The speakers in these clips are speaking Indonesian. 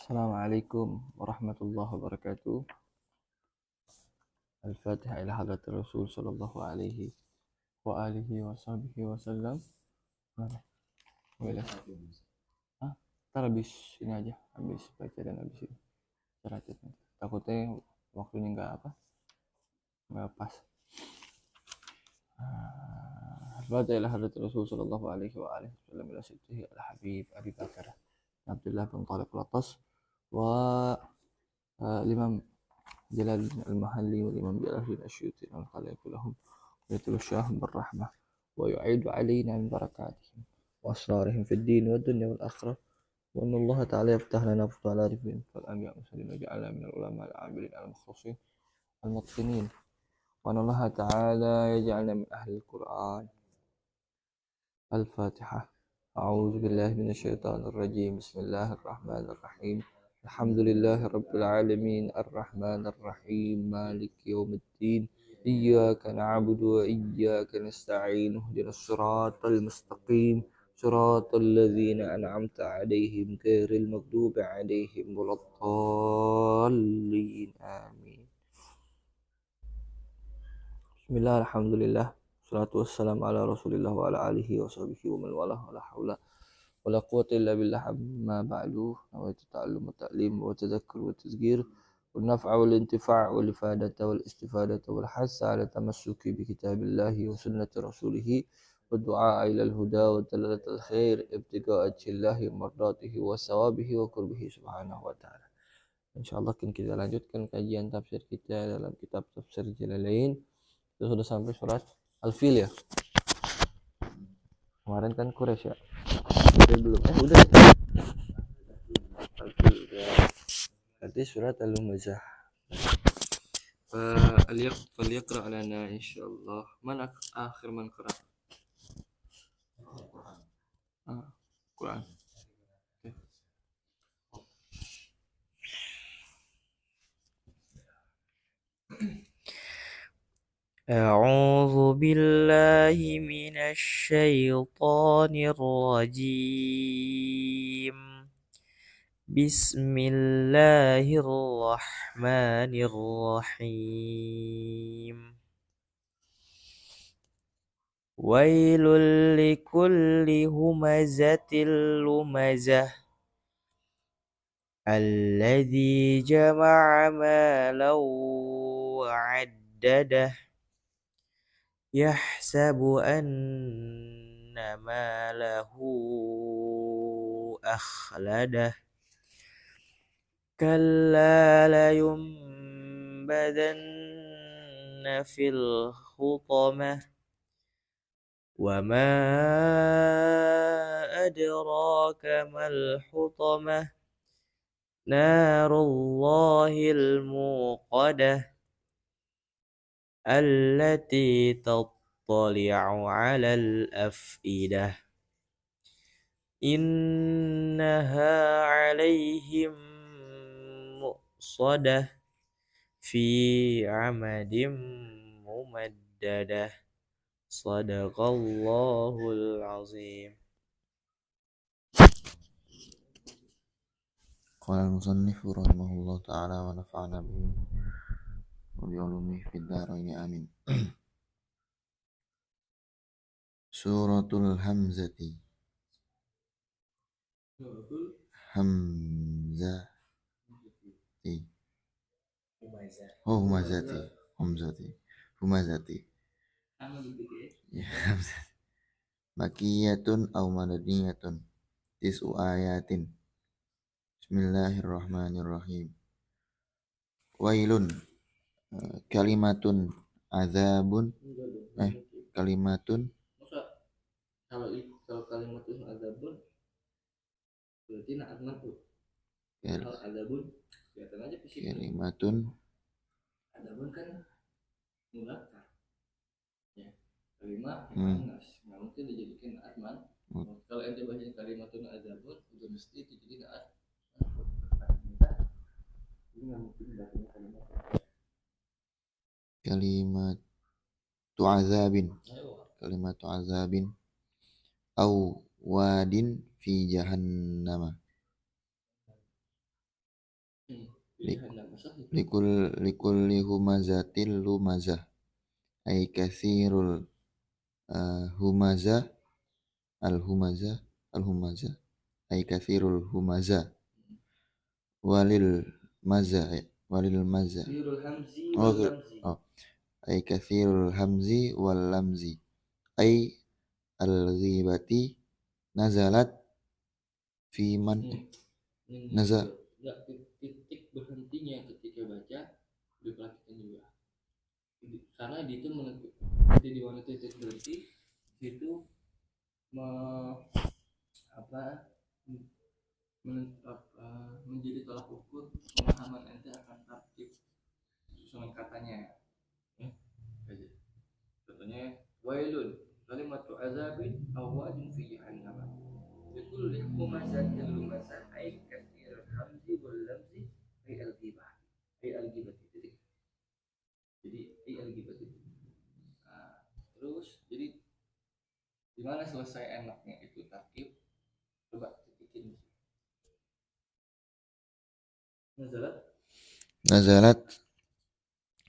Assalamualaikum warahmatullahi wabarakatuh. Al-Fatihah ila hadrat Rasul sallallahu alaihi wa alihi wa sahbihi wa sallam. Mana? Boleh. Ntar habis ini aja, habis baca dan habis ini. Takutnya waktunya nggak pas. Al-Fatihah ila hadrat Rasul sallallahu alaihi wa alihi wa sallam ila sayyidih al-Habib Abi Bakar Abdullah bin Tariq al-Atas wa Imam Jalaluddin al-Mahalli wal Imam Jalaluddin Asyuti al-Khaliq lahum ويتغشاهم بالرحمة ويعيد علينا من بركاتهم وأسرارهم في الدين والدنيا والآخرة وأن الله تعالى يفتح لنا فتوح العارفين فالأنبياء والمرسلين وجعلنا من العلماء العاملين المخلصين المتقنين وأن الله تعالى يجعلنا من أهل القرآن. الفاتحة. أعوذ بالله من الشيطان الرجيم. بسم الله الرحمن الرحيم. الحمد لله رب العالمين الرحمن الرحيم مالك يوم الدين إياك نعبد وإياك نستعين اهدنا الصراط المستقيم صراط الذين أنعمت عليهم غير المغضوب عليهم ولا الضالين آمين. بسم الله الحمد لله والصلاة والسلام على رسول الله وعلى آله وصحبه ومن والاه ولا حول ولا قوة إلا بالله. أما بعد نويت التعلم والتعليم والتذكر والتذكير والنفع والانتفاع والإفادة والاستفادة والحث على التمسك بكتاب الله وسنة رسوله والدعاء إلى الهدى ودلالة الخير ابتغاء وجه الله مرضاته وثوابه وقربه سبحانه وتعالى. Insyaallah kita lanjutkan kajian tafsir kita dalam kitab Tafsir Jalalain. Kita sudah sampai surat Al-Fil ya. Kemarin kan Quraisy ya. Belum. Udah. Al-Fil ya. Berarti surat Al-Humazah. فليقرأ لنا إن شاء الله. من آخر من قرأ؟ قرآن. أعوذ بالله من الشيطان الرجيم. بسم الله الرحمن الرحيم. ويل لكل همزة لمزة الذي جمع مالا وعدده يحسب أن ماله أخلده كلا لينبذن في الحطمة وما أدراك ما الحطمة نار الله الموقدة التي تطلع على الأفئدة إنها عليهم مؤصدة في عمد ممددة صدق الله العظيم. قال المصنف رحمه الله تعالى ونفعنا به وبعلومه في الدارين آمين. Suratul Hamzati. Hamzati. Oh, Humazati. Ya, Hamzati. Makiyatun aw madaniyatun. Tis'u ayatin. Bismillahirrahmanirrahim. Wailun. Kalimatun azabun. Kalimatun. Kalau kalimatun azabun berarti na'at man'u. Kalau azabun kelihatan aja fisik. Kalimatun azabun kan mulakkar. Ya. Kalimat muannas. Enggak mungkin dijadikan na'at man'u. Kalau ente baca kalimatun azabun udah mesti dijadikan na'at man'u. Ini enggak mungkin bacanya kalimatu azabin. Kalimatu azabin au wadin fi jahannama Pilihan nama sahih. Likulli humazatil lumazah ay katsirul humazah al humazah ay katsirul humazah walil mazah katsirul hamzi wal lamzi ay katsirul hamzi wal lamzi ay al-ghibati nazalat fi man nazal ya, titik berhentinya ketika baca diperhatikan juga karena di itu menentukan di mana titik berhenti itu menjadi tolak ukur pemahaman ente akan tartib susunan katanya ya. Contohnya wailun kalimatu azabin awajin fi jahannam likulli humazatin lumazah ay katsirul hamzi wal lamzi ay al-ghibah titik. Jadi ay al-ghibah titik. Terus jadi gimana selesai enaknya itu tartib, coba titikin. Nazalat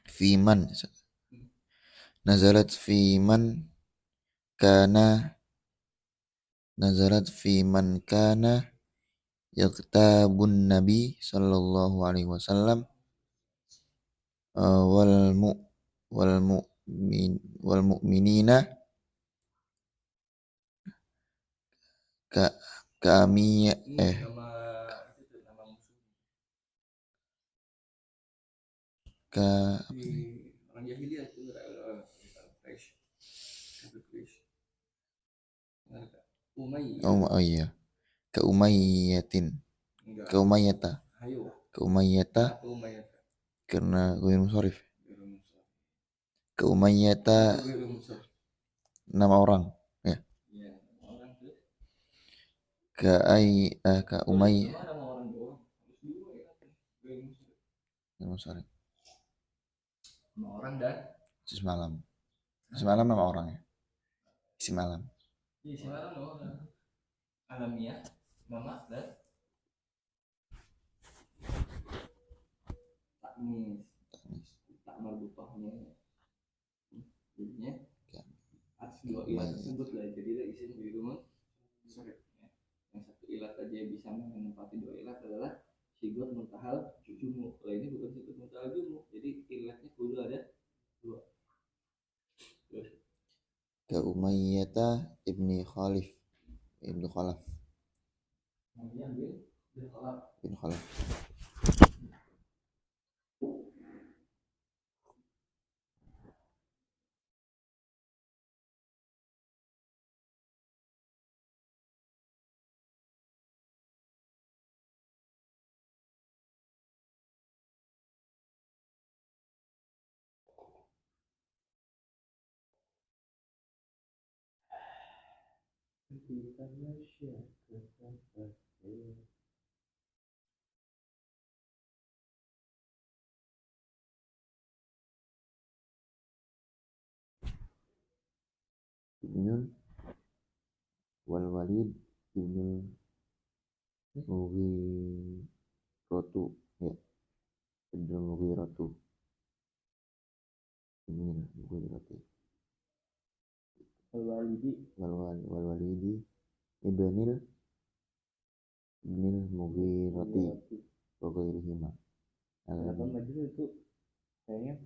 fiman nazalat fiman kana yaktabun nabi sallallahu alaihi wasallam wal mu'minina kami orang jahiliyah itu Umayyah ke Umayyata karena ghairu musharif ke Umayyata nama orang ya ke Umayyah nama musharif nama orang dan semalam nama orang ya semalam nama orang alamiah nama dan tak marbutahnya jadinya atas dua ilat tersebut lah jadilah isim birumun sorry yang satu ilat aja bisa menempati dua ilat adalah sigot muntahal jumu. Kalau ini bukan sigot muntahal jumu, jadi ilatnya kudu ada dua. Ke Umayyata ibnu Khalaf bin Khalaf Ibnul wal Walid Ibnul Mughiratu ya Ibnul Mughiratu wal Walidi Ibnul Mughirati wa ghairihima. Kenapa majul itu kayaknya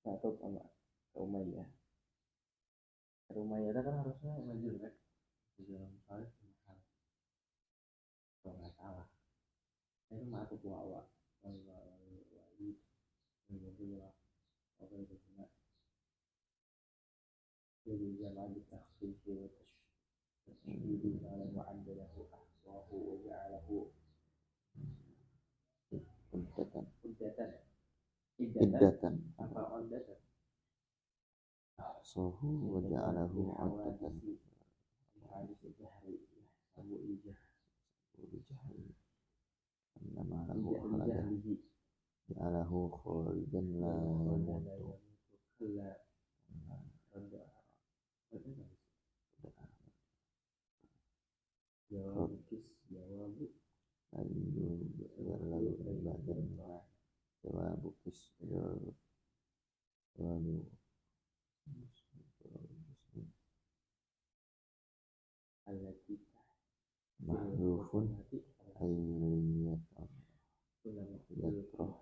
satu sama Umayyah. Umayyah kan harusnya majul kan di dalam salih mahal kalau nggak salah itu mah aku bawa wali jadi jangan ditaksir تشديد على معدله أحصاه وجعله عدة apa عدة أحصاه وجعله عدة حادث الجهل يحسب الجهل إنما له خلدا جعله خالدا لا يموت jawab lalu jannah jawabu jawabu mahdhufun ayyat yatroh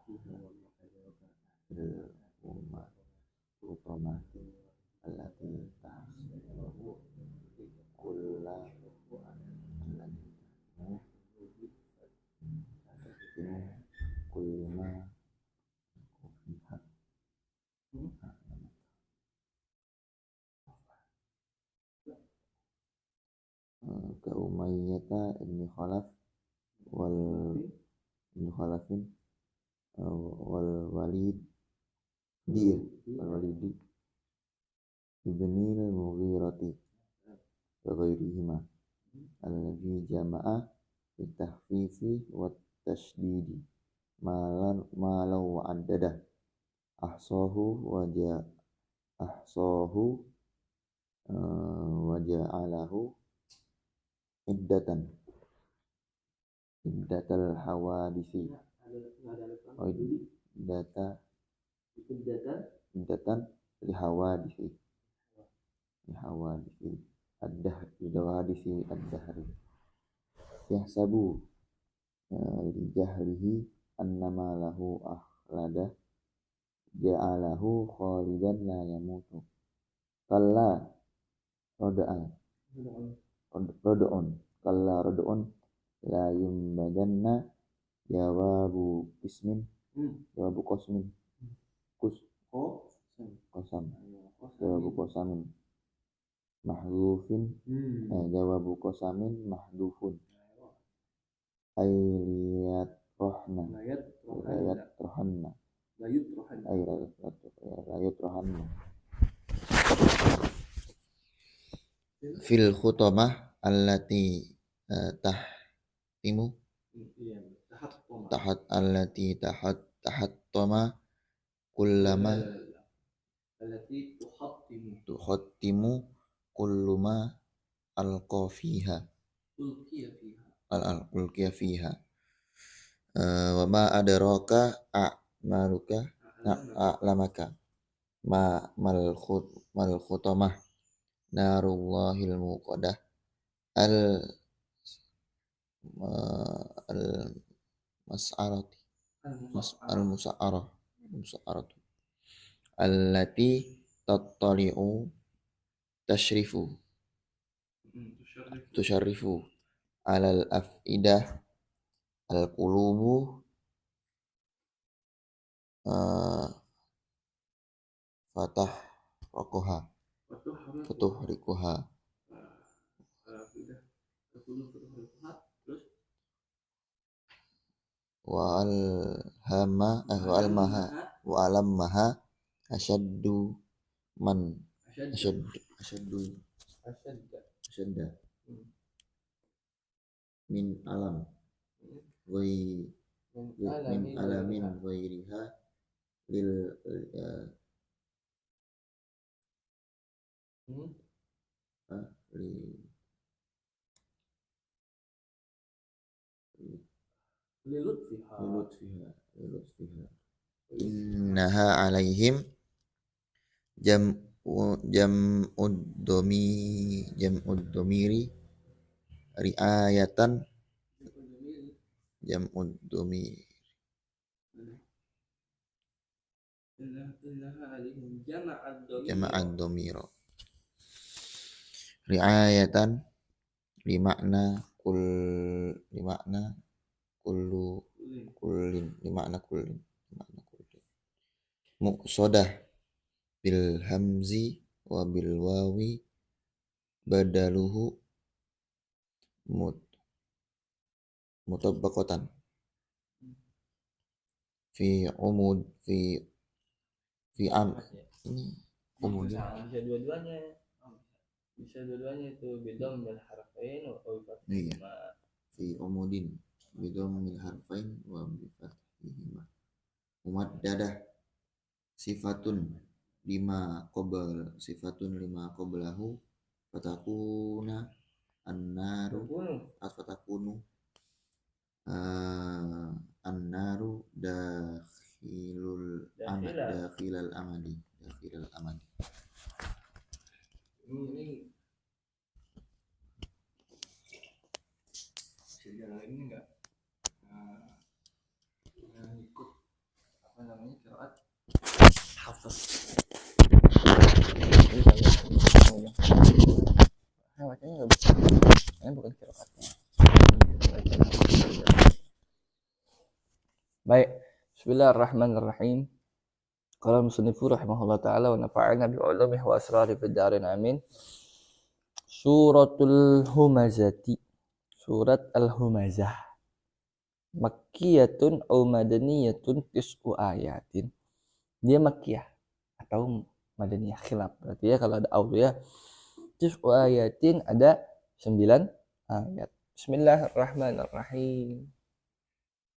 umma utama allati tahsibu kulla kullama ka Umayyata ibn Khalaf wal ibn Khalafin wal Walid wal Walidi ibnil Mughirati wa ghairihima alladhi jama'a bitahfifi wat tasydidi malau wa addada ahsahu wa ja'alahu iddatal hawadisi iddatan li hawadisi ad-dahri yahsabu li jahlihi annama lahu akhlada ja'alahu khalidan la yamutu kalla roda'un la yumbadanna jawabu qasmin jawabu qasamin mahdhufin jawabu qasamin mahdhufun ayat rohna fil khutamah allati tahtimu tahattama kullama tuhattimu kulluma alqa fiha ulqiya fiha wa ma adraka a'lamaka mal khutamah narullahil muqadah al musa'aratu allati tattali'u tusyarrifu alal afidah al qulubu fatuhrikuha wa alamaha ashadda min alamin ghairiha lil lilutfiha innaha alaihim jam'ud domiri riayatan jam'ud domiri jama'ad domiro riayatan limakna kullin muqsadah bil hamzi wa bil wawi badaluhu mutabbaqatan fi am ini umud bisa dua-duanya itu bidom dan harfain atau iya fi umudin bidom min harfain wa bi fathihima mumaddadah sifatun lima qablahu fatakunu annaru Baik, bismillahirrahmanirrahim. Qala musannifu rahimahullah ta'ala wa nafa'ana bi'ulumihi wa asrari fid darin amin. Suratul Humazati. Surat Al-Humazah. Makkiyatun aw madaniyatun tis'u ayatin. Dia makkiyah atau madaniyah, khilaf. Berarti ya kalau ada au ya. Tis'u ayatin ada 9 ayat. Bismillahirrahmanirrahim.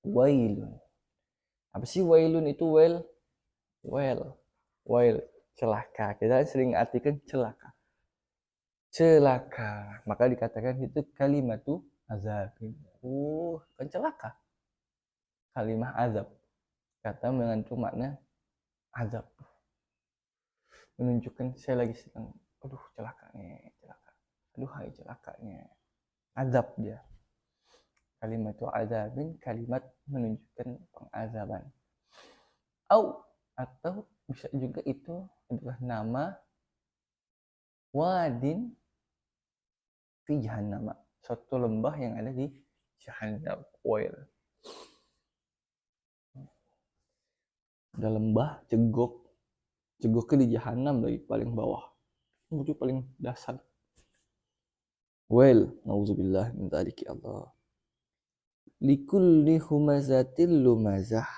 Wailun. Apa sih wailun itu? Wail, celaka. Kita sering artikan celaka. Maka dikatakan itu kalimatu azabin. Kan celaka. Kalimah azab. Kata mengandung makna azab. Menunjukkan saya lagi sedang, aduh celakanya, celaka. Aduh hai celakanya. Azab dia. Kalimatu azabin, kalimat menunjukkan pengazaban. Atau bisa juga itu adalah nama wadin fi jahannam, suatu lembah yang ada di jahannam. Wail. Ada lembah cegoknya di jahannam lagi paling bawah, itu paling dasar. Wail, nauzubillah min dzalik ya Allah. Likulli humazatil lumazah,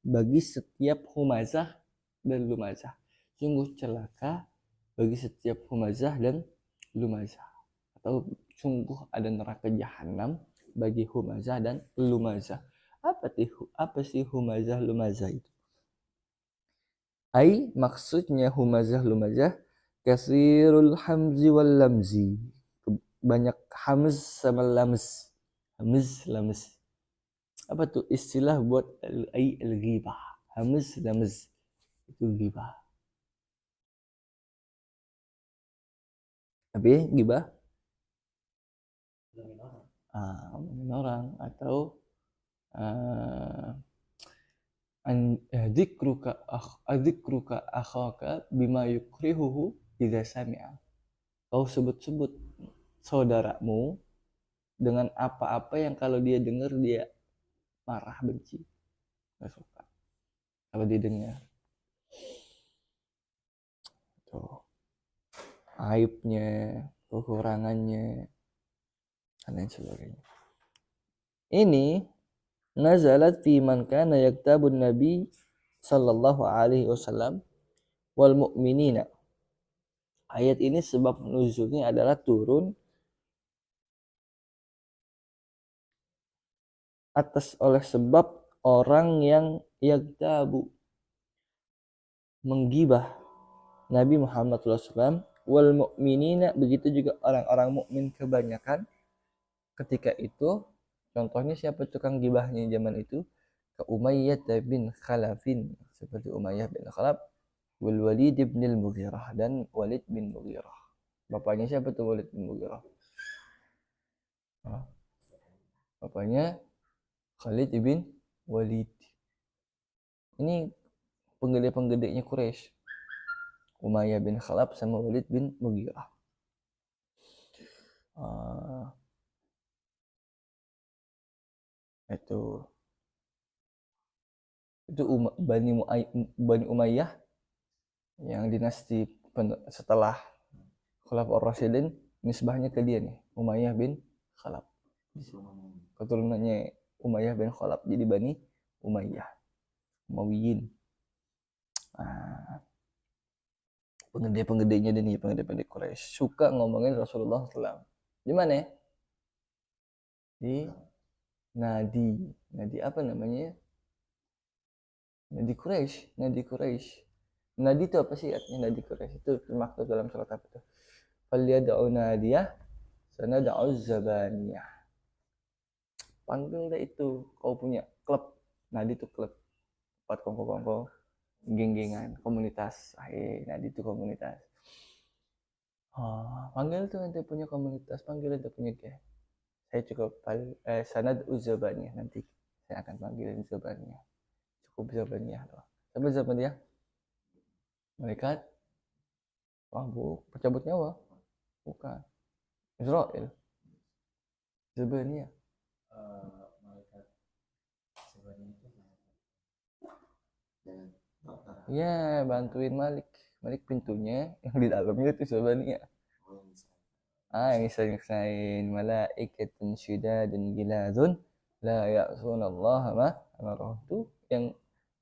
bagi setiap humazah dan lumazah. Sungguh celaka bagi setiap humazah dan lumazah. Atau sungguh ada neraka jahanam bagi humazah dan lumazah. Apa sih humazah lumazah itu? Maksudnya humazah lumazah kasirul hamzi wal lamzi. Banyak hamz sama lamz. Hamz. Apa tuh istilah buat al-ghibah? Hamz lamz itu ghibah. Tapi ghibah ngomongin orang atau dzikruka akhaka bima yukrihuhu idza sami'a. Kau sebut-sebut saudaramu dengan apa-apa yang kalau dia dengar dia marah, benci, nggak suka kalau dia dengar. Tuh, aibnya, kekurangannya, dan lain sebagainya. Ini nazalat fi man kana yaktabun nabi sallallahu alaihi wasallam wal mu'minina. Ayat ini sebab nuzulnya adalah turun atas oleh sebab orang yang yaktabu, menggibah Nabi Muhammad SAW, wal mu'minina, begitu juga orang-orang mukmin kebanyakan ketika itu. Contohnya siapa tukang gibahnya zaman itu? Ke Umayyah bin Khalafin, seperti Umayyah bin Khalaf, wal Walid bin al-Mughirah, dan Walid bin Mughirah. Bapaknya siapa tuh Walid bin Mughirah? Bapaknya Khalid bin Walid. Ini penggede-penggedenya Quraisy. Umayyah bin Khalaf sama Walid bin Mughirah. Itu Bani Umayyah yang dinasti setelah Khulafaur Rasyidin, nisbahnya ke dia nih, Umayyah bin Khalaf. Keturunannya Umayyah bin Khalaf, jadi Bani Umayyah, Umayyin. Penggede-penggedenya dia nih, penggede-penggede Quraisy suka ngomongin Rasulullah SAW. Di mana? Di Nadi apa namanya? Nadi Quraisy. Nadi itu apa sih artinya Nadi Quraisy? Itu dimaksud dalam surat apa itu? Falyad'u nadiyah sanad'u zabaniyah. Panggil deh itu, kau punya klub. Nadi itu klub, tempat kongko-kongko, geng-gengan, komunitas. Nadi itu komunitas. Panggil tuh nanti punya komunitas, panggil nanti punya geng. Saya cukup sanad'u zabaniyah, nanti saya akan panggilin zabaniyah. Cukup zabaniyah loh. Sampai zabaniyah malaikat pencabut nyawa, bukan Israel. Zabaniyah malaikat Zabaniyah itu Ya, bantuin Malik pintunya yang di dalamnya itu sebenarnya. Yang bisa-nyesain malaikatun syidadun giladun la ya'sunallaha ma amarahum tuh yang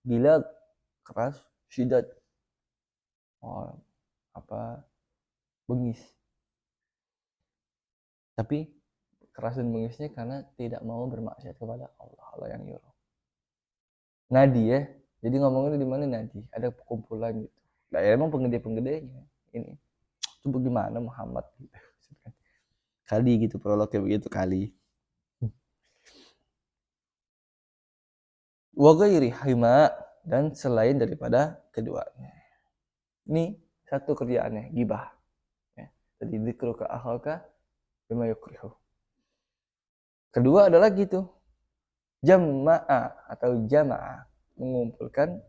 gilad keras syidad apa bengis. Tapi keras dan bengisnya karena tidak mau bermaksiat kepada Allah yang nyuruh. Nadi ya. Jadi ngomongnya di mana Nadi? Ada kumpulan gitu. Nah, ya emang penggede-penggedenya ini. Itu bagaimana Muhammad gitu. Kali gitu prolognya begitu kali. Wa ghairi hima dan selain daripada keduanya. Ini satu kerjaannya gibah. Ya. Tadi dzikru ka akhaka bima yukrihu. Kedua adalah gitu. Jama'a atau jama'a mengumpulkan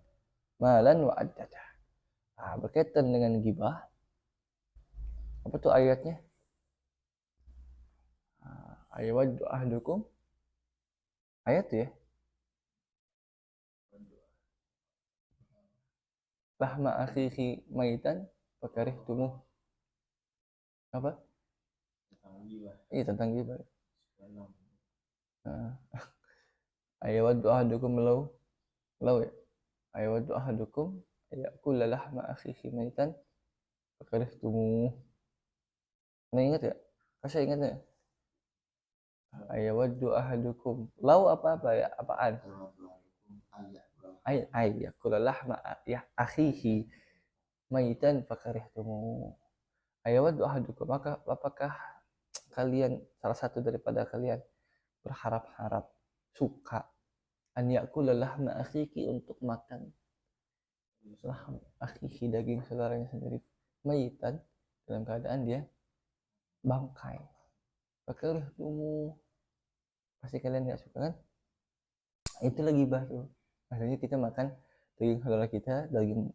malan wa addada. Nah, berkaitan dengan gibah. Apa tuh ayatnya? Ayawaddu ahdukum. Ayat tuh ya. Lahma akhihi maitan fakarihtumuh. Apa? Iya tentang gibah. Nah, ayawaddu ahadukum law ya. Ayawaddu ahadukum ya'kula lahma akhihi maitan fakarihtumuh. Nah, ingat ya? Kasih ingat ya? Ayawaddu ahadukum. Law apa ya? Apaan? Yakula lahma ya akhihi maitan fakarihtumuh. Ayawaddu ahadukum. Maka apakah kalian salah satu daripada kalian berharap-harap suka an yakula lahma akhihi untuk makan lahma akhihi daging saudaranya sendiri maitan dalam keadaan dia bangkai. Fakarihtumuh. Pasti kalian nggak suka kan? Itu lagi bah tuh. Maksudnya kita makan daging saudara kita, daging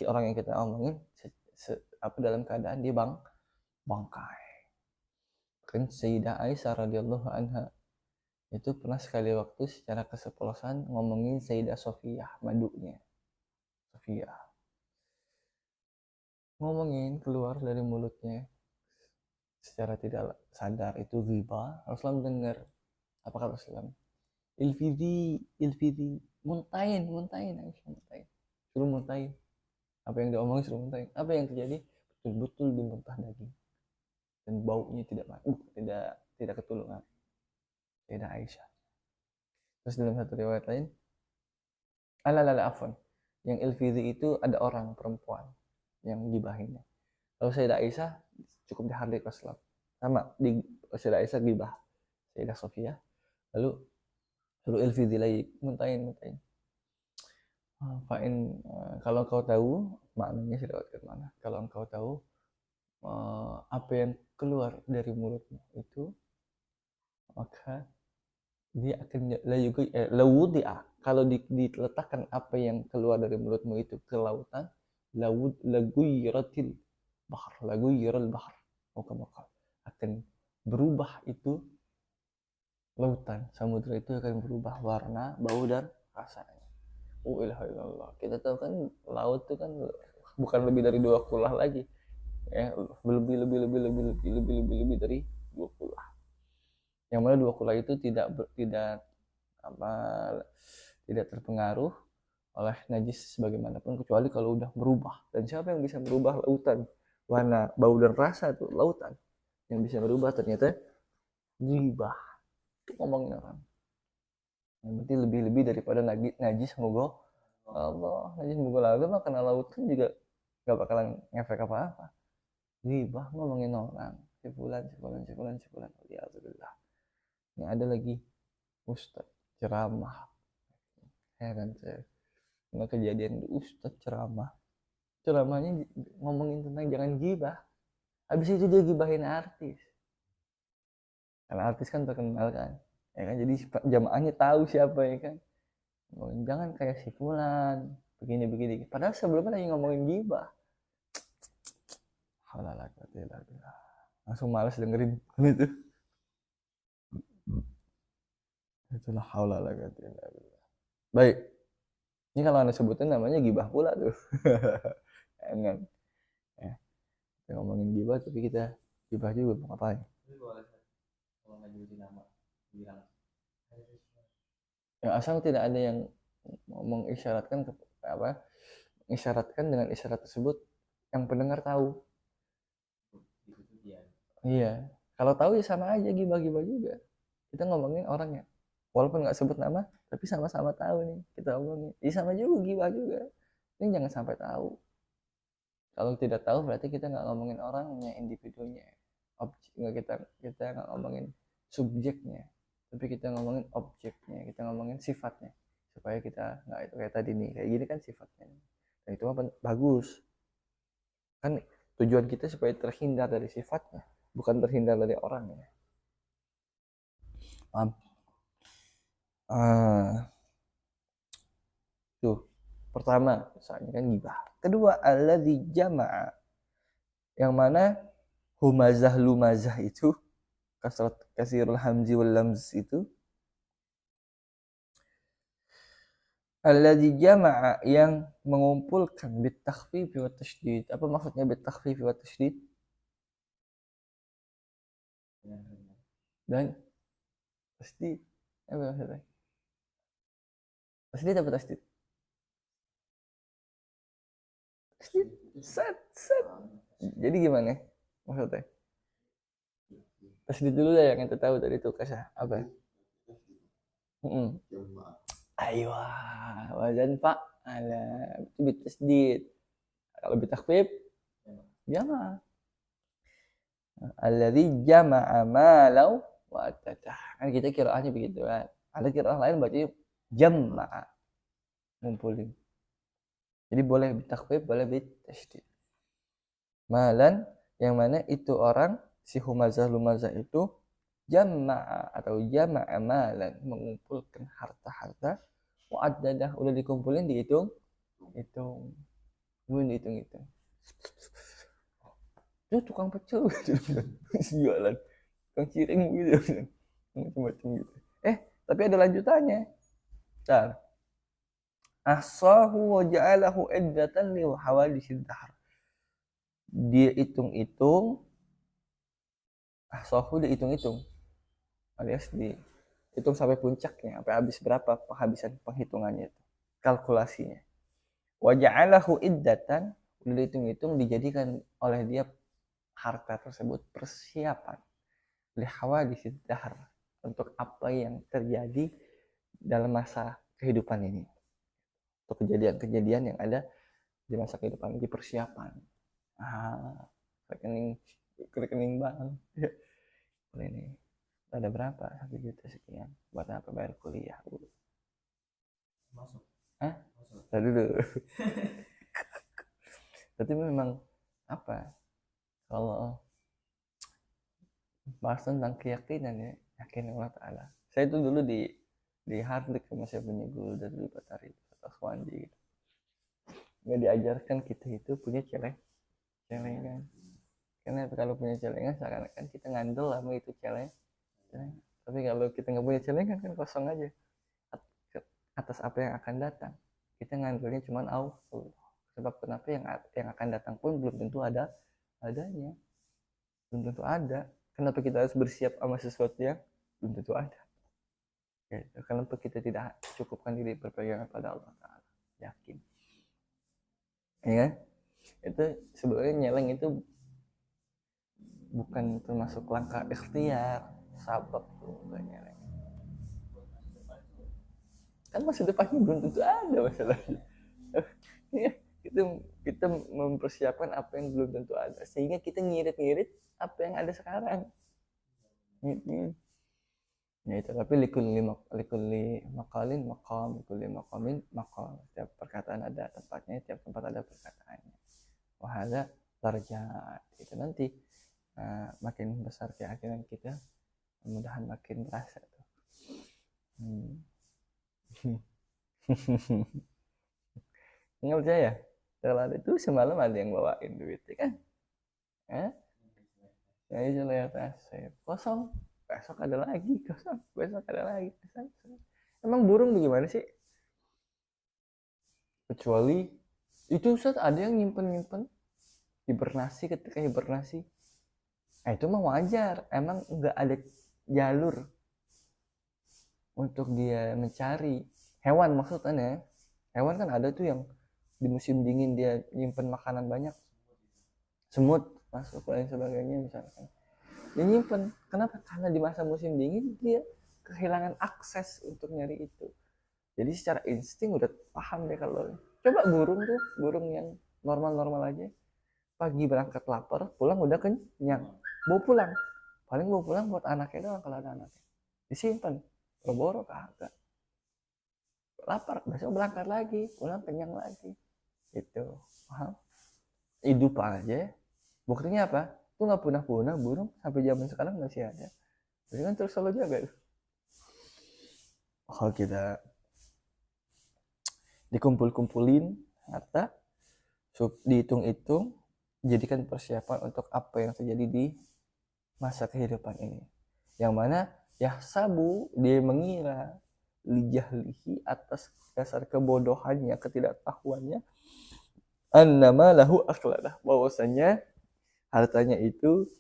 orang yang kita omongin apa dalam keadaan dia bangkai. Kan Sayyidah Aisyah radhiyallahu anha itu pernah sekali waktu secara kesepolosan ngomongin Sayyidah Sofiyah, madunya Sofiyah, ngomongin keluar dari mulutnya secara tidak sadar itu ghibah. Rasulullah dengar. Apa kata Rasulullah? Ilfidi muntain Aisyah muntain, suruh muntain apa yang diomongin, suruh muntain. Apa yang terjadi? Betul-betul dimuntah daging dan baunya tidak ketulungan Sayyidah Aisyah. Terus dalam satu riwayat lain, afwan, yang ilfidhi itu ada orang perempuan yang gibahinnya. Kalau Sayyidah Aisyah cukup dihardik Rasulullah, sama di Sayyidah Aisyah gibah Sayyidah Sofiyah, lalu suruh ilfidhi lagi muntain. Fa'in kalau engkau tahu maknanya lewat mana, kalau engkau tahu apa yang keluar dari mulutmu itu, maka dia akan lawudi'a, kalau diletakkan apa yang keluar dari mulutmu itu ke lautan, laguyratil bahr akan berubah itu lautan, samudra itu akan berubah warna, bau dan rasanya. Illallah. Kita tahu kan laut itu kan bukan lebih dari 2 kulah lagi. Ya, lebih dari 2 kulah. Yang mana 2 kulah itu tidak terpengaruh oleh najis sebagaimanapun kecuali kalau udah berubah. Dan siapa yang bisa merubah lautan? Warna, bau dan rasa tuh lautan. Yang bisa merubah ternyata ghibah. Itu ngomongin orang. Berarti lebih daripada najis mogo Allah, najis mogo lalu mah kena laut kan juga gak bakalan ngefek apa-apa. Ghibah ngomongin orang, cipulan. Alhamdulillah. Ini ada lagi Ustadz ceramah. Heran saya. Karena kejadian Ustadz ceramahnya ngomongin tentang jangan gibah. Habis itu dia gibahin artis. Karena artis kan terkenal kan. Ya kan, jadi jamaahnya tahu siapa ya kan. Jangan kayak si fulan begini. Padahal sebelumnya lagi ngomongin gibah. Langsung males dengerin itu. Itulah haula la quwwata illa billah. Baik. Ini kalau anda sebutin namanya gibah pula tuh. Jangan. Ya, kita ngomongin gibah tapi kita gibah juga mau ngapain? Kalau nggak nyebutin nama, bilang Ya, asal tidak ada yang mengisyaratkan apa? Mengisyaratkan dengan isyarat tersebut yang pendengar tahu. itu dia. Iya. Kalau tahu ya sama aja gibah-gibah juga. Kita ngomongin orangnya. Walaupun nggak sebut nama, tapi sama-sama tahu nih kita ngomongin. Ya sama juga gibah juga. Ini jangan sampai tahu. Kalau tidak tahu berarti kita nggak ngomongin orangnya, individunya, objek, nggak kita nggak ngomongin subjeknya, tapi kita ngomongin objeknya, kita ngomongin sifatnya, supaya kita nggak itu kayak tadi nih, kayak gini kan sifatnya, dan itu mah bagus kan, tujuan kita supaya terhindar dari sifatnya, bukan terhindar dari orangnya. Tuh pertama misalnya kan gibah. Kedua alladzi jama'a, yang mana humazah lumazah itu kasrat kasirul hamzi wal lamz itu, alladzi jama'a yang mengumpulkan bit takhfif wa tasydid. Apa maksudnya bit takhfif wa tasydid? Dan tasydid apa maksudnya? Tasydid apa tasydid? Tasydid set set. Jadi gimana maksudnya? Tasydid dulu lah yang kita tahu tadi itu kasah apa? Ayo, wazan pak ala bit tasydid. Kalau bit takhfif jama'a. Alladzi jama'a malau wa atadah. Kan kita qiraahnya begitu kan. Ada qiraah lain berarti jama'a, ngumpulin. Jadi boleh bitakhfif, boleh bitasydid. Malan yang mana itu orang si humazah lumazah itu jama'a atau jama'a malan, mengumpulkan harta-harta, wa atadah, udah dikumpulin dihitung, hitung. Kemudian dihitung-hitung. Itu tukang pecel jualan tukang ciring gitu macam-macam gitu. Tapi ada lanjutannya. Bentar. Ahsahu wa ja'alahu iddatan li hawaditsid dahr. Dia hitung-hitung, ahsahu dihitung-hitung, alias dihitung sampai puncaknya, sampai habis berapa penghabisan penghitungannya itu, kalkulasinya. Wa ja'alahu iddatan, udah dihitung-hitung, dijadikan oleh dia harta tersebut persiapan li hawaditsid dahr, untuk apa yang terjadi dalam masa kehidupan ini, untuk kejadian-kejadian yang ada di masa kehidupan, di persiapan. Rekening bank ini ada berapa, 1 juta sekian, buat apa, bayar kuliah masuk. Tadi dulu. Tapi memang apa, kalau bahas tentang keyakinan ya, yakin Allah Ta'ala. Saya itu dulu di Hardlik sama saya punya guru dari Batari atau Swandi gitu. Nggak diajarkan kita itu punya celengan. Karena kalau punya celengan seakan-akan kita ngandel sama itu celengan. Tapi kalau kita nggak punya celengan kan kosong aja. Atas apa yang akan datang, kita ngandelnya cuma Allah. Sebab kenapa yang akan datang pun belum tentu adanya. Belum tentu ada. Kenapa kita harus bersiap sama sesuatu yang belum tentu ada? Kenapa kita tidak cukupkan diri berpegangan pada Allah Ta'ala, yakin, ya kan? Itu sebenarnya nyeleng itu bukan termasuk langkah ikhtiar, sabab tuh nyeleng. Kan masa depannya belum tentu ada masalahnya. kita mempersiapkan apa yang belum tentu ada, sehingga kita ngirit-ngirit apa yang ada sekarang. Ya itu, tapi likulli maqalin maqam, likulli maqamin maqam. Setiap perkataan ada tempatnya, tiap tempat ada perkataannya. Wahada darajat. Itu nanti makin besar keyakinan kita, mudah-mudahan makin berasa tuh. Nggak percaya? Kalau ada itu semalam ada yang bawain duit, ya kan? Ya itu lihat kosong. Besok ada lagi kosong, besok ada lagi kosong. Emang burung bagaimana sih? Kecuali itu Ustaz, ada yang nyimpen hibernasi, ketika hibernasi. Itu mah wajar, emang nggak ada jalur untuk dia mencari hewan maksudnya. Hewan kan ada tuh yang di musim dingin dia nyimpen makanan banyak, semut masuk dan sebagainya misalkan. Dia nyimpen, kenapa? Karena di masa musim dingin dia kehilangan akses untuk nyari itu. Jadi secara insting udah paham deh kalau coba burung tuh, burung yang normal-normal aja, pagi berangkat lapar, pulang udah kenyang, bawa pulang, paling bawa pulang buat anaknya doang kalau ada anaknya, disimpan, boro-boro kagak, lapar besok berangkat lagi, pulang kenyang lagi, itu paham. Hidup aja, buktinya apa? Itu nggak punah-punah burung sampai zaman sekarang masih ada. Jadi kan terus selalu jaga. Oh kita dikumpul-kumpulin harta, dihitung-hitung, jadikan persiapan untuk apa yang terjadi di masa kehidupan ini. Yang mana ya sabu dia mengira lijahlihi atas dasar kebodohannya, ketidaktahuannya, annama lahu akhladah, bahwasanya hartanya itu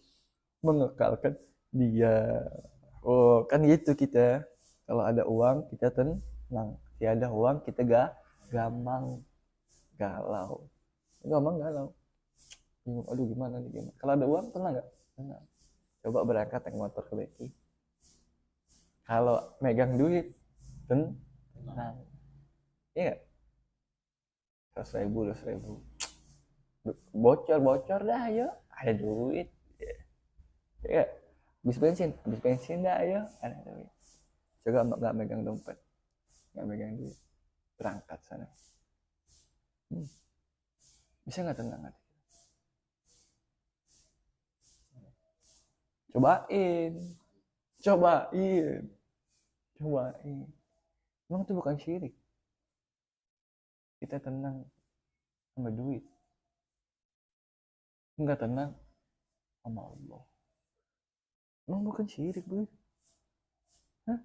mengekalkan dia. Oh kan gitu kita, kalau ada uang kita tenang, tiada uang kita gampang galau, bingung, aduh gimana nih, gimana kalau ada uang tenang nggak, tenang. Coba berangkat naik motor ke Beki, kalau megang duit tenang, iya, 100.000 200.000 bocor dah, ayo ada duit, ya habis bensin dah, ayo ada duit. Coba nggak megang dompet, nggak megang duit, berangkat sana, bisa nggak tenang hati? Cobain, emang itu bukan syirik kita tenang sama duit, nggak tenang sama Allah, emang bukan syirik bu? Hah?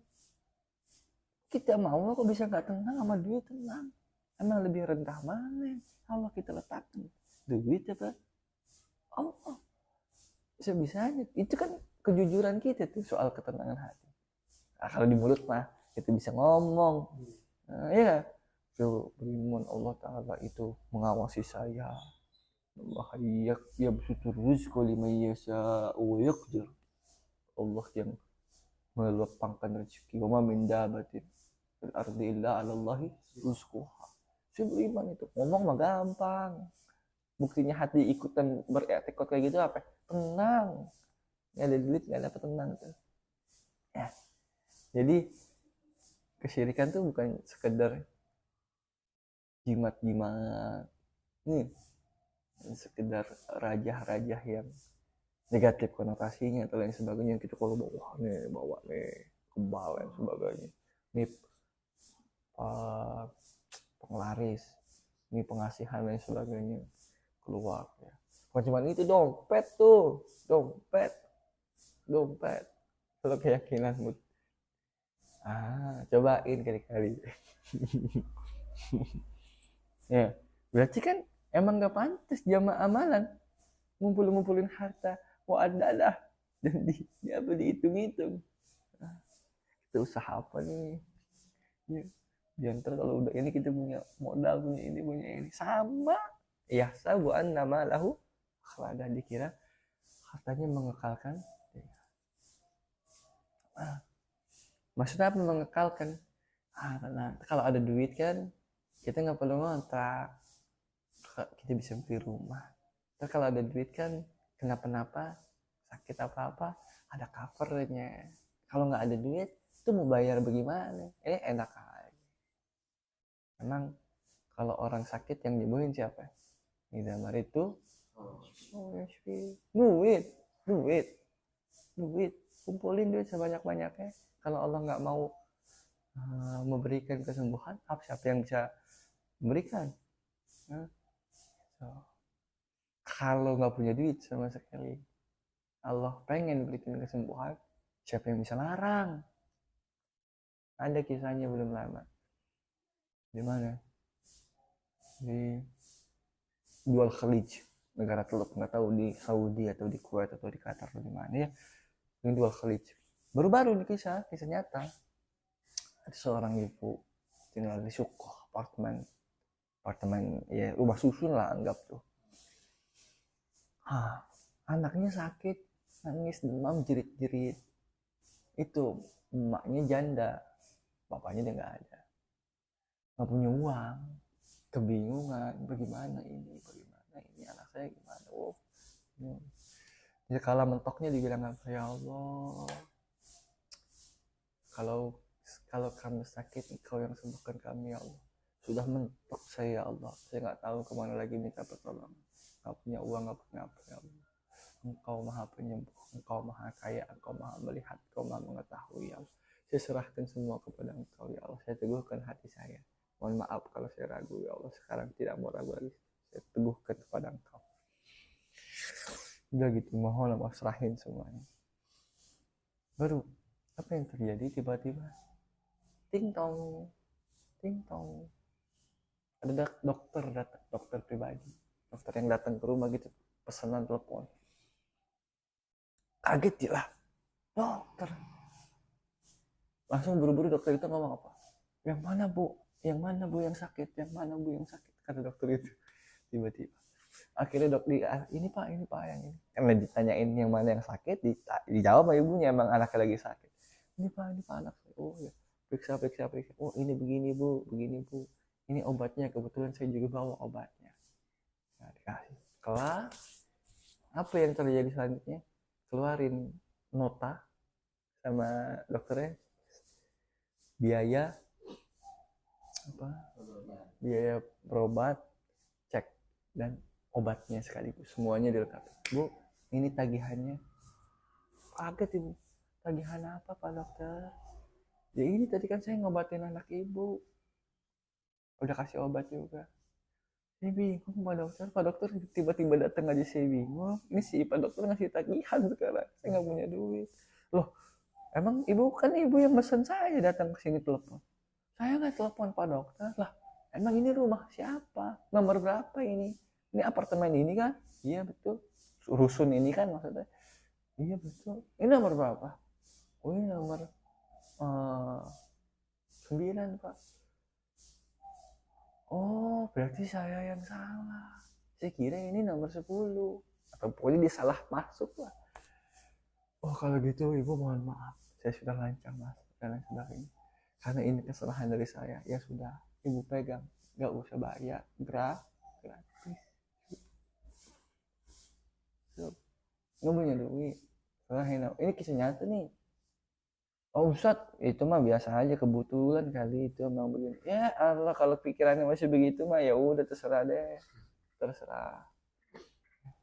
Kita mau kok bisa nggak tenang sama duit? Tenang, emang lebih rendah mana Allah kita letakkan, duit apa Allah? Bisa-bisanya itu kan kejujuran kita tuh soal ketenangan hati. Nah, kalau di mulut mah kita bisa ngomong, nah, ya tuh beriman Allah Ta'ala itu mengawasi saya, Allah ya bersyukur rizqu liman yasha wa yaqdir, Allah yang melapangkan rezeki, wa ma min dabatin fil ardi illa 'ala Allahi rizquha. Saya beriman itu, ngomong mah gampang, buktinya hati ikutan beretikot kayak gitu apa? Tenang, nggak ada duit nggak dapat tenang tuh ya. Jadi kesyirikan tuh bukan sekedar jimat-jimat nih, sekedar rajah-rajah yang negatif konotasinya atau lain sebagainya, kita kalau bawa nih kebal dan sebagainya, ini penglaris, ini pengasihan dan sebagainya keluar ya. Bukan cuma itu, dompet tuh, dompet kalau keyakinanmu, cobain kali-kali. Ya berarti kan emang gak pantas jamaah amalan ngumpulin harta, ada dan dihitung-hitung. Kita usaha apa nih ya, biar ntar kalau udah ini kita punya modal, punya ini sama ya, sabuan nama lahu akhladah, dikira hartanya mengekalkan. Maksudnya apa mengekalkan? Nah, kalau ada duit kan kita nggak perlu ngontrak, kita bisa beli rumah. Terus kalau ada duit kan kenapa-napa, sakit apa-apa, ada covernya. Kalau nggak ada duit itu mau bayar bagaimana? Enak aja. Emang kalau orang sakit yang nyembuhin siapa? Di damar itu duit, kumpulin duit sebanyak-banyaknya. Kalau Allah nggak mau memberikan kesembuhan, siapa yang bisa memberikan? So, kalau nggak punya duit sama sekali, Allah pengen berikan kesembuhan, siapa yang bisa larang? Ada kisahnya belum lama. Di mana? di Dual Khalij, negara Teluk, nggak tahu di Saudi atau di Kuwait atau di Qatar atau di mana ya, di Dual Khalij. Baru-baru ini kisah nyata. Ada seorang ibu tinggal di Sukoh, apartemen ya rumah susun lah anggap tuh. Anaknya sakit, nangis, demam, jerit-jerit. Itu emaknya janda, bapaknya dia nggak ada, nggak punya uang, kebingungan bagaimana ini anak saya gimana. Ya kala mentoknya dibilang apa, ya Allah, kalau kami sakit engkau yang sembuhkan kami ya Allah. Sudah mentok saya ya Allah, saya nggak tahu kemana lagi minta pertolongan, nggak punya uang, nggak punya apa ya Allah. Engkau maha penyembuh, engkau maha kaya, engkau maha melihat, engkau maha mengetahui ya Allah. Saya serahkan semua kepada engkau ya Allah. Saya teguhkan hati saya, mohon maaf kalau saya ragu ya Allah. Sekarang tidak mau ragu lagi, saya teguhkan kepada engkau. Udah gitu, mohon Allah serahin semuanya. Baru apa yang terjadi, tiba-tiba ting tong ada dokter pribadi, dokter yang datang ke rumah gitu, pesanan telepon. Kaget dia lah, dokter. Langsung buru-buru dokter itu ngomong apa, yang mana bu yang sakit, kata dokter itu. Tiba-tiba akhirnya dok ini pak yang ini, karena ditanyain yang mana yang sakit, dijawab sama ibunya emang anaknya lagi sakit. Ini pak anak saya. Oh ya, periksa. Oh ini begini bu, ini obatnya, kebetulan saya juga bawa obatnya. Nah, dikasih. Kelas apa yang terjadi selanjutnya, keluarin nota sama dokternya, biaya berobat, cek, dan obatnya sekaligus semuanya dilengkapi. Bu, ini tagihannya. Kaget ibu, tagihan apa pak dokter? Ya ini tadi kan saya ngobatin anak ibu, udah kasih obat juga. Saya bingung pak dokter tiba-tiba datang aja, saya bingung. Ini si pak dokter ngasih tagihan sekarang, saya nggak punya duit. Loh, emang ibu kan ibu yang mesen saya datang ke sini telepon. Saya nggak telepon pak dokter lah. Emang ini rumah siapa? Nomor berapa ini? Ini apartemen ini kan? Iya betul. Rusun ini kan maksudnya? Iya betul. Ini nomor berapa? Oh ini nomor 9 pak. Oh berarti saya yang salah. Saya kira ini nomor 10. Atau pokoknya dia salah masuk lah. Oh kalau gitu ibu mohon maaf. Saya sudah lancang mas dan lain sebagainya. Karena ini kesalahan dari saya. Ya sudah, ibu pegang. Gak usah bayar. Gratis. Nggak punya duit. Ini kisah nyata nih. Oh Ustadz, itu mah biasa aja, kebetulan kali itu emang begini. Ya Allah, kalau pikirannya masih begitu mah ya udah terserah deh. Terserah.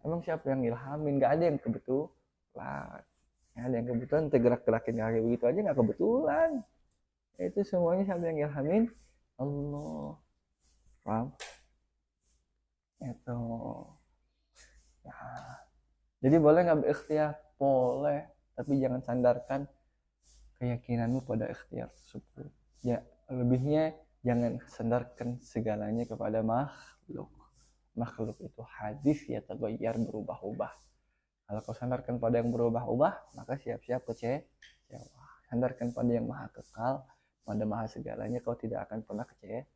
Emang siapa yang ilhamin? Gak ada yang kebetulan. Gak ada yang kebetulan, tergerak-gerakin kaki begitu aja gak kebetulan. Itu semuanya siapa yang ilhamin? Allah. Paham? Itu. Nah, jadi boleh nggak berikhtiar? Boleh, tapi jangan sandarkan keyakinanmu pada ikhtiar tersebut. Ya, lebihnya jangan sandarkan segalanya kepada makhluk. Makhluk itu hadis ya tagayyar, berubah-ubah. Kalau kau sandarkan pada yang berubah-ubah, maka siap-siap kecewa. Sandarkan pada yang maha kekal, pada maha segalanya, kau tidak akan pernah kecewa.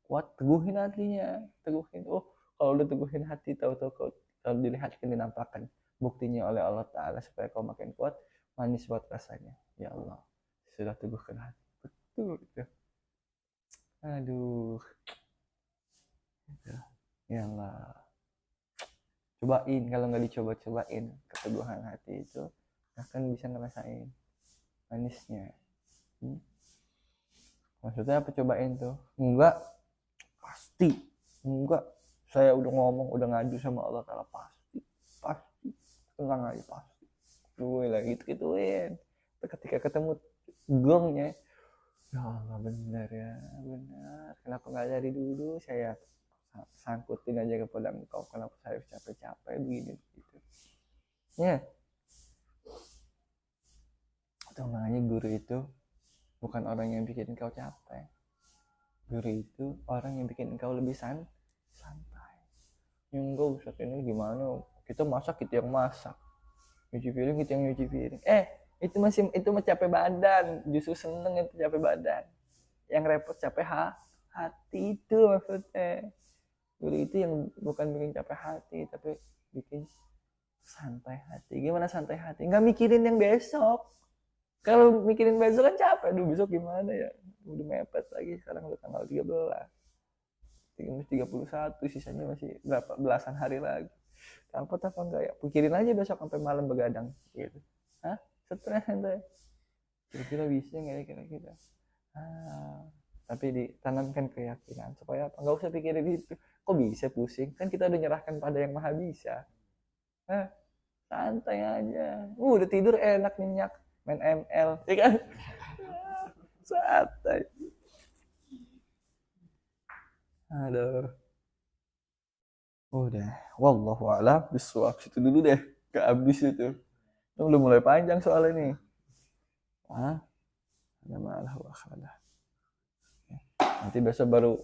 Kuat, teguhin hatinya, teguhin. Oh, kalau udah teguhin hati, tahu-tahu kau kalau dilihatkan, dinampakkan buktinya oleh Allah Ta'ala supaya kau makin kuat, manis buat rasanya. Ya Allah, sudah teguhkan hati. Betul gitu. Aduh. Ya Allah. Cobain, kalau nggak dicoba-cobain keteguhan hati itu, akan bisa ngerasain manisnya. Maksudnya apa cobain tuh? Enggak, pasti. Enggak. Saya udah ngomong, udah ngadu sama Allah Ta'ala, pasti. Tenang aja, pasti. Gue lah gitu-gituin. Ketika ketemu gongnya, ya Allah benar ya, benar. Kenapa nggak dari dulu saya sangkutin aja kepada engkau, kenapa saya capek-capek begini begitu. Ya. Itu makanya guru itu bukan orang yang bikin kau capek. Guru itu orang yang bikin engkau lebih santai. Enggak usah ini gimana, kita masak kita yang masak, nyuci piring kita yang nyuci piring. Itu mah capek badan, justru seneng itu capek badan. Yang repot capek hati itu maksudnya. Guru itu yang bukan bikin capek hati, tapi bikin santai hati. Gimana santai hati? Nggak mikirin yang besok. Kalau mikirin besok kan capek. Aduh besok gimana ya? Udah mepet lagi, sekarang udah tanggal 13. 31, sisanya masih berapa belasan hari lagi. Dapat apa enggak ya? Pikirin aja besok sampai malam begadang gitu. Hah? Stres ente. Kira-kira bisa nggak ya kira-kira? Tapi ditanamkan keyakinan supaya apa? Nggak usah pikirin itu. Kok bisa pusing? Kan kita udah nyerahkan pada yang maha bisa. Santai aja. Udah tidur enak nyenyak, main ML, ya kan? Santai. Aduh. Udah. Wallahu a'lam bishawab. Situ dulu deh. Ke abis itu. Udah mulai panjang soal ini. Ada malah wakhadah. Nanti besok baru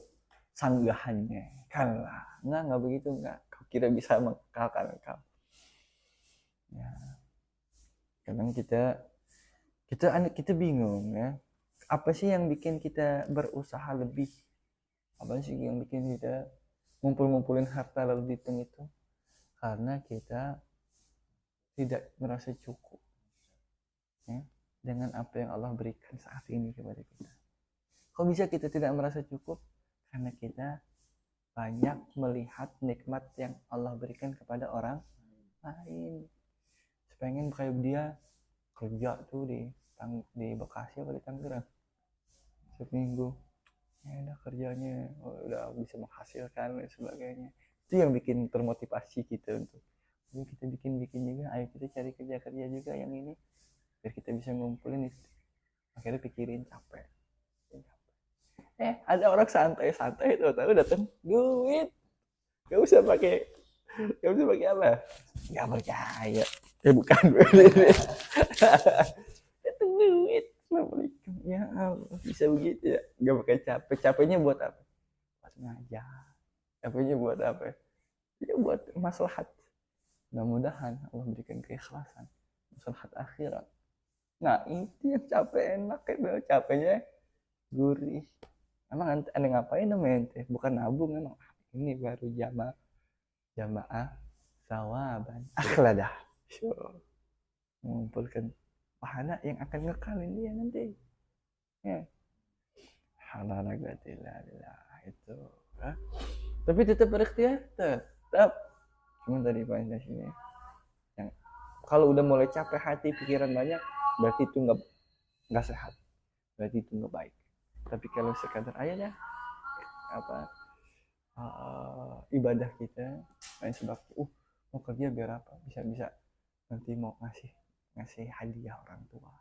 sanggahannya. Kan lah. Enggak begitu enggak. Kau kira bisa mengkalkan kau. Ya. Kadang kita bingung ya. Apa sih yang bikin kita berusaha lebih? Apa sih yang bikin kita ngumpulin harta lalu dihitung itu? Karena kita tidak merasa cukup ya, dengan apa yang Allah berikan saat ini kepada kita. Kok bisa kita tidak merasa cukup? Karena kita banyak melihat nikmat yang Allah berikan kepada orang lain. Pengen kayak dia kerja tuh di Bekasi apa di Tangerang seminggu, ya udah kerjanya udah bisa menghasilkan dan sebagainya. Itu yang bikin termotivasi kita untuk kita bikin juga, ayo kita cari kerja juga yang ini biar kita bisa ngumpulin itu. Akhirnya pikirin capek. Ada orang santai itu tahu datang duit, gak usah pakai apa, gak percaya bukan itu duit. Assalamualaikum ya Allah, bisa begitu ya, gak pakai capeknya buat apa? Buat ngajar. Capeknya buat apa ya? Buat maslahat. Mudah-mudahan Allah berikan keikhlasan, maslahat akhirat. Nah itu yang capek enak itu, capeknya gurih. Emang anda ngapain namanya ente? Bukan nabung emang. Ini baru jamaah sawaban akhladah. Mengumpulkan pahala yang akan ngekalin dia nanti. Ya. Alhamdulillah itu. Tapi tetap berikhtiar, tetap. Cuman tadi poinnya sini. Yang kalau udah mulai capek hati, pikiran banyak, berarti itu nggak sehat. Berarti itu nggak baik. Tapi kalau sekadar aja dah ibadah kita main sebab mau kerja biar apa, bisa nanti mau ngasih hadiah orang tua,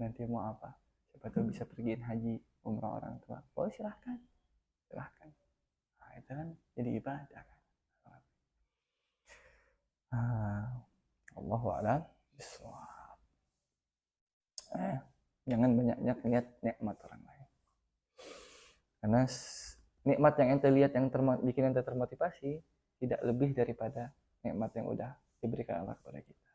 nanti mau apa, siapa tahu bisa pergiin haji umrah orang tua. Silahkan nah, itu kan jadi ibadah kan. Allahu a'lam bishawab. Jangan banyak lihat nikmat orang lain, karena nikmat yang ente lihat yang bikin ente termotivasi tidak lebih daripada nikmat yang udah diberikan Allah kepada kita.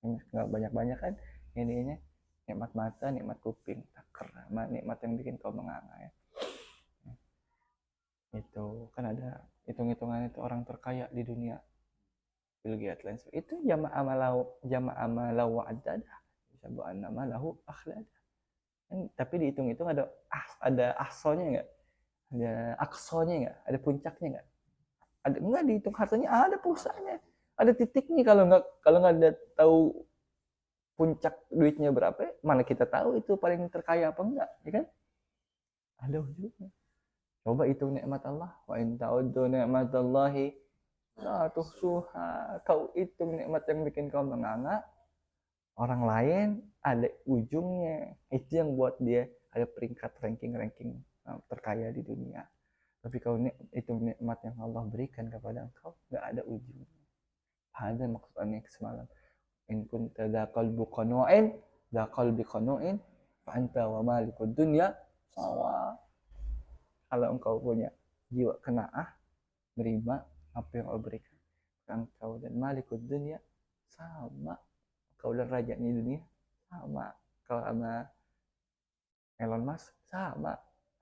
Nggak banyak kan ini nikmat mata, nikmat kuping, taker, nikmat yang bikin kau menganga ya. Itu kan ada hitung-hitungan itu orang terkaya di dunia, Bill Gates itu jama'a malau wa'adada sabu annama lahu akhlada. Tapi dihitung-hitung ada ahsonya enggak? Ada aksonya enggak? Ada puncaknya enggak? Ada enggak dihitung hartanya, ada pusatnya. Ada titiknya. Kalau nggak ada tahu puncak duitnya berapa, mana kita tahu itu paling terkaya apa enggak, ya kan? Ada ujungnya. Coba hitung nikmat Allah. Wa in ta'uddu ni'matallahi la tuhsuha. Kau hitung nikmat yang bikin kau menganga, orang lain ada ujungnya. Itu yang buat dia ada peringkat ranking terkaya di dunia. Tapi kau itu nikmat yang Allah berikan kepada engkau nggak ada ujungnya. Ada maksudnya semalam. In kunta dza qalbu qanu'in dza qalbi qanu'in fa anta wa malikud dunya sawa. Kalau engkau punya jiwa qanaah, menerima apa yang Allah berikan, engkau dan malikud dunia sama, kau dan raja di dunia sama, kau sama Elon Musk sama,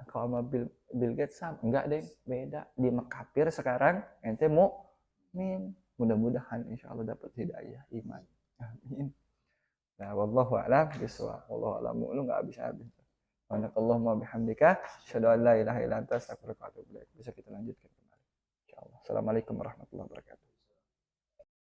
kau sama Bill Gates sama, enggak deh, beda. Dia mekafir sekarang, ente mukmin. Mudah-mudahan insya Allah dapat hidayah iman. Amin. Nah, wallahu a'lam bishawab. Wallahu a'lam, lu enggak habis-habis. Subhanakallahumma bihamdika, asyhadu an la ilaha illa anta, astaghfiruka wa atubu ilaik. Bisa kita lanjutkan kembali. Insyaallah. Assalamualaikum warahmatullahi wabarakatuh.